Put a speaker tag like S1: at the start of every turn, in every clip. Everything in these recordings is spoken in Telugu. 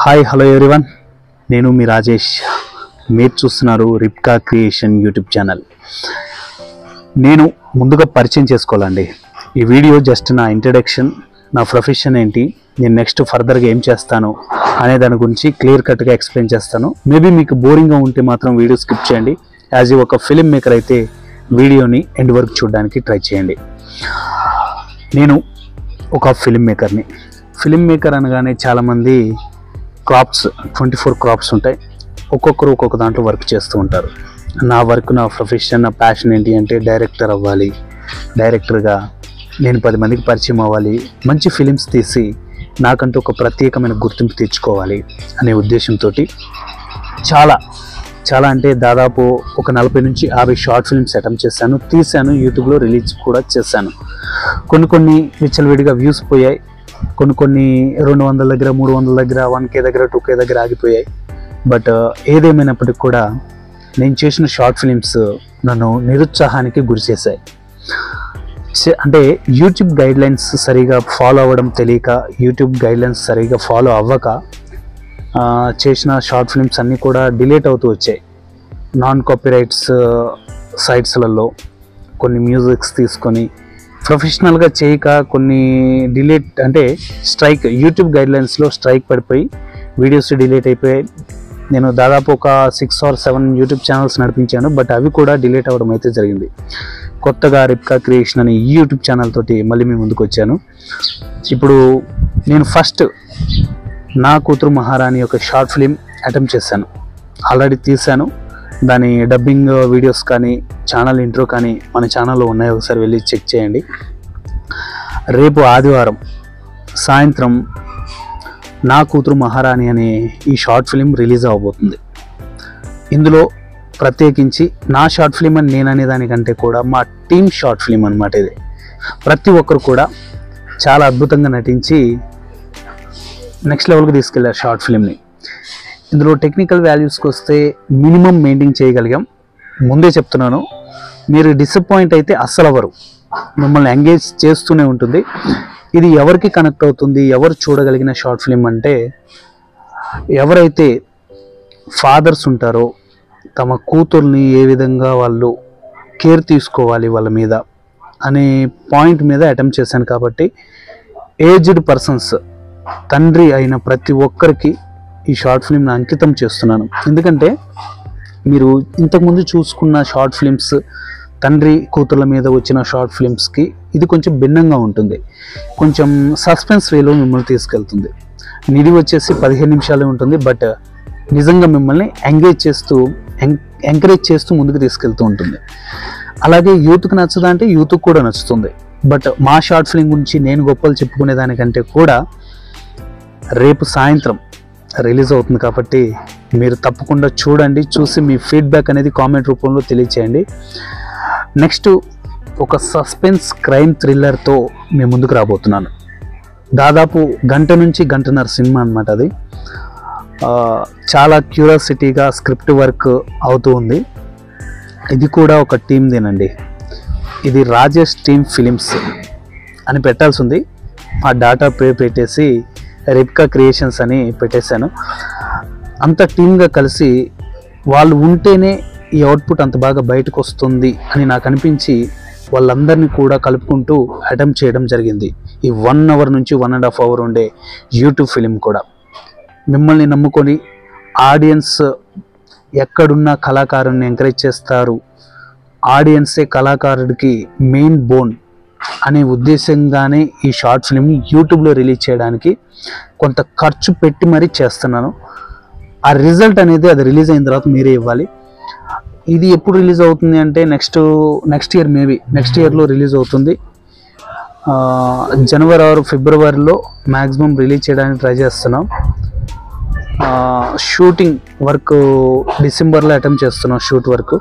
S1: హాయ్ హలో ఎవ్రీవన్, నేను మీ రాజేష్. మీరు చూస్తున్నారు రిప్కా క్రియేషన్ యూట్యూబ్ ఛానల్. నేను ముందుగా పరిచయం చేసుకోవాలండి. ఈ వీడియో జస్ట్ నా ఇంట్రడక్షన్, నా ప్రొఫెషన్ ఏంటి, నేను నెక్స్ట్ ఫర్దర్గా ఏం చేస్తాను అనే దాని గురించి క్లియర్ కట్గా ఎక్స్ప్లెయిన్ చేస్తాను. మేబీ మీకు బోరింగ్గా ఉంటే మాత్రం వీడియో స్కిప్ చేయండి. యాజ్ ఒక ఫిలిం మేకర్ అయితే వీడియోని ఎండ్ వరకు చూడడానికి ట్రై చేయండి. నేను ఒక ఫిలిం మేకర్ని. ఫిలిం మేకర్ అనగానే చాలామంది క్రాప్స్ 24 క్రాప్స్ ఉంటాయి. ఒక్కొక్కరు ఒక్కొక్క దాంట్లో వర్క్ చేస్తూ ఉంటారు. నా వర్క్, నా ప్రొఫెషన్, నా ప్యాషన్ ఏంటి అంటే డైరెక్టర్ అవ్వాలి. డైరెక్టర్గా నేను 10 మందికి పరిచయం అవ్వాలి. మంచి ఫిలిమ్స్ తీసి నాకంటూ ఒక ప్రత్యేకమైన గుర్తింపు తెచ్చుకోవాలి అనే ఉద్దేశంతో చాలా అంటే దాదాపు ఒక 40 నుంచి 50 షార్ట్ ఫిల్మ్స్ అటెంప్ట్ చేశాను, తీశాను, యూట్యూబ్లో రిలీజ్ కూడా చేశాను. కొన్ని విచ్చలవిడిగా వ్యూస్ పోయాయి, కొన్ని 200 దగ్గర, 300 దగ్గర, 1K దగ్గర, 2K దగ్గర ఆగిపోయాయి. బట్ ఏదేమైనప్పటికీ కూడా నేను చేసిన షార్ట్ ఫిలిమ్స్ నన్ను నిరుత్సాహానికి గురి చేశాయి. అంటే యూట్యూబ్ గైడ్లైన్స్ సరిగా ఫాలో అవ్వడం తెలియక, యూట్యూబ్ గైడ్లైన్స్ సరిగా ఫాలో అవ్వక చేసిన షార్ట్ ఫిలిమ్స్ అన్నీ కూడా డిలీట్ అవుతూ వచ్చాయి. నాన్ కాపీరైట్స్ సైట్స్లలో కొన్ని మ్యూజిక్స్ తీసుకొని ప్రొఫెషనల్గా చేయక కొన్ని డిలీట్, అంటే స్ట్రైక్, యూట్యూబ్ గైడ్లైన్స్లో స్ట్రైక్ పడిపోయి వీడియోస్ డిలీట్ అయిపోయాయి. నేను దాదాపు ఒక 6 or 7 యూట్యూబ్ ఛానల్స్ నడిపించాను, బట్ అవి కూడా డిలీట్ అవ్వడం అయితే జరిగింది. కొత్తగా రిప్కా క్రియేషన్ అనే ఈ యూట్యూబ్ ఛానల్ తోటి మళ్ళీ మీ ముందుకు వచ్చాను. ఇప్పుడు నేను ఫస్ట్ నా కూతురు మహారాణి ఒక షార్ట్ ఫిలిం అటెంప్ట్ చేశాను. ఆల్రెడీ తీశాను. దాని డబ్బింగ్ వీడియోస్ కానీ, ఛానల్ ఇంట్రో కానీ మన ఛానల్లో ఉన్నాయి, ఒకసారి వెళ్ళి చెక్ చేయండి. రేపు ఆదివారం సాయంత్రం నా కూతురు మహారాణి అనే ఈ షార్ట్ ఫిలిం రిలీజ్ అవ్వబోతుంది. ఇందులో ప్రత్యేకించి నా షార్ట్ ఫిలిం అని నేను అనేదానికంటే కూడా మా టీమ్ షార్ట్ ఫిలిం అనమాట. ఇది ప్రతి ఒక్కరు కూడా చాలా అద్భుతంగా నటించి నెక్స్ట్ లెవెల్కి తీసుకెళ్ళారు షార్ట్ ఫిలింని. ఇందులో టెక్నికల్ వాల్యూస్కి వస్తే మినిమం మెయింటైన్ చేయగలిగాం. ముందే చెప్తున్నాను, మీరు డిసప్పాయింట్ అయితే అస్సలు అవ్వరు, మిమ్మల్ని ఎంగేజ్ చేస్తూనే ఉంటుంది. ఇది ఎవరికి కనెక్ట్ అవుతుంది, ఎవరు చూడగలిగిన షార్ట్ ఫిలిం అంటే ఎవరైతే ఫాదర్స్ ఉంటారో తమ కూతుర్ని ఏ విధంగా వాళ్ళు కేర్ తీసుకోవాలి వాళ్ళ మీద అనే పాయింట్ మీద అటెంప్ట్ చేశాను. కాబట్టి ఏజ్డ్ పర్సన్స్, తండ్రి అయిన ప్రతి ఒక్కరికి ఈ షార్ట్ ఫిలింని అంకితం చేస్తున్నాను. ఎందుకంటే మీరు ఇంతకుముందు చూసుకున్న షార్ట్ ఫిలిమ్స్, తండ్రి కూతుర్ల మీద వచ్చిన షార్ట్ ఫిలిమ్స్కి ఇది కొంచెం భిన్నంగా ఉంటుంది. కొంచెం సస్పెన్స్ వేలో మిమ్మల్ని తీసుకెళ్తుంది. నిడి వచ్చేసి 15 నిమిషాలే ఉంటుంది, బట్ నిజంగా మిమ్మల్ని ఎంకరేజ్ చేస్తూ ముందుకు తీసుకెళ్తూ ఉంటుంది. అలాగే యూత్కి నచ్చదా అంటే యూత్కి కూడా నచ్చుతుంది. బట్ మా షార్ట్ ఫిలిం గురించి నేను గొప్పలు చెప్పుకునేదానికంటే కూడా రేపు సాయంత్రం రిలీజ్ అవుతుంది. కాబట్టి మీరు తప్పకుండా చూడండి. చూసి మీ ఫీడ్బ్యాక్ అనేది కామెంట్ రూపంలో తెలియచేయండి. నెక్స్ట్ ఒక సస్పెన్స్ క్రైమ్ థ్రిల్లర్తో మేము ముందుకు రాబోతున్నాను. దాదాపు 1 గంట నుంచి 1.5 గంటల సినిమా అనమాట. అది చాలా క్యూరియాసిటీగా స్క్రిప్ట్ వర్క్ అవుతూ ఉంది. ఇది కూడా ఒక టీమ్దేనండి. ఇది రాజేష్ టీమ్ ఫిలిమ్స్ అని పెట్టాల్సి ఉంది. ఆ డాటా పేరు పెట్టేసి రిప్కా క్రియేషన్స్ అని పెట్టేశాను. అంత టీమ్గా కలిసి వాళ్ళు ఉంటేనే ఈ అవుట్పుట్ అంత బాగా బయటకు వస్తుంది అని నాకు అనిపించి వాళ్ళందరినీ కూడా కలుపుకుంటూ అటెంప్ట్ చేయడం జరిగింది. ఈ 1 hour నుంచి 1.5 hour ఉండే యూట్యూబ్ ఫిలిం కూడా మిమ్మల్ని నమ్ముకొని ఆడియన్స్ ఎక్కడున్న కళాకారుని ఎంకరేజ్ చేస్తారు, ఆడియన్సే కళాకారుడికి మెయిన్ బోన్ అనే ఉద్దేశంగానే ఈ షార్ట్ ఫిల్మ్ని యూట్యూబ్లో రిలీజ్ చేయడానికి కొంత ఖర్చు పెట్టి మరీ చేస్తున్నాను. ఆ రిజల్ట్ అనేది అది రిలీజ్ అయిన తర్వాత మీరే ఇవ్వాలి. ఇది ఎప్పుడు రిలీజ్ అవుతుంది అంటే నెక్స్ట్ ఇయర్, మేబీ నెక్స్ట్ ఇయర్లో రిలీజ్ అవుతుంది. జనవరి ఆర్ ఫిబ్రవరిలో మ్యాక్సిమం రిలీజ్ చేయడానికి ట్రై చేస్తున్నాం. షూటింగ్ వర్క్ డిసెంబర్లో అటెంప్ట్ చేస్తున్నాం. షూట్ వర్క్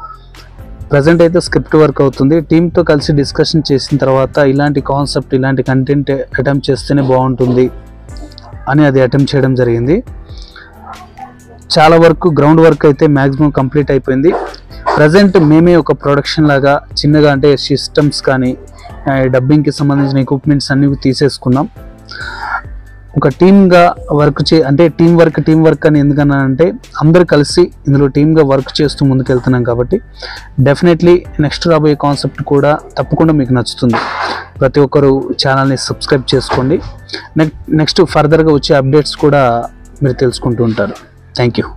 S1: ప్రజెంట్ అయితే స్క్రిప్ట్ వర్క్ అవుతుంది. టీంతో కలిసి డిస్కషన్ చేసిన తర్వాత ఇలాంటి కాన్సెప్ట్, ఇలాంటి కంటెంట్ అటెంప్ట్ చేస్తేనే బాగుంటుంది అని అది అటెంప్ట్ చేయడం జరిగింది. చాలా వరకు గ్రౌండ్ వర్క్ అయితే మ్యాక్సిమం కంప్లీట్ అయిపోయింది. ప్రజెంట్ మేమే ఒక ప్రొడక్షన్ లాగా చిన్నగా, అంటే సిస్టమ్స్ కానీ డబ్బింగ్కి సంబంధించిన ఎక్విప్మెంట్స్ అన్నీ తీసేసుకున్నాం. ఒక టీమ్గా వర్క్ అంటే టీం వర్క్ అని ఎందుకన్నా అంటే అందరు కలిసి ఇందులో టీమ్గా వర్క్ చేస్తూ ముందుకెళ్తున్నాం కాబట్టి డెఫినెట్లీ నెక్స్ట్ రాబోయే కాన్సెప్ట్ కూడా తప్పకుండా మీకు నచ్చుతుంది. ప్రతి ఒక్కరు ఛానల్ని సబ్స్క్రైబ్ చేసుకోండి. నెక్స్ట్ ఫర్దర్గా వచ్చే అప్డేట్స్ కూడా మీరు తెలుసుకుంటూ ఉంటారు. Thank you.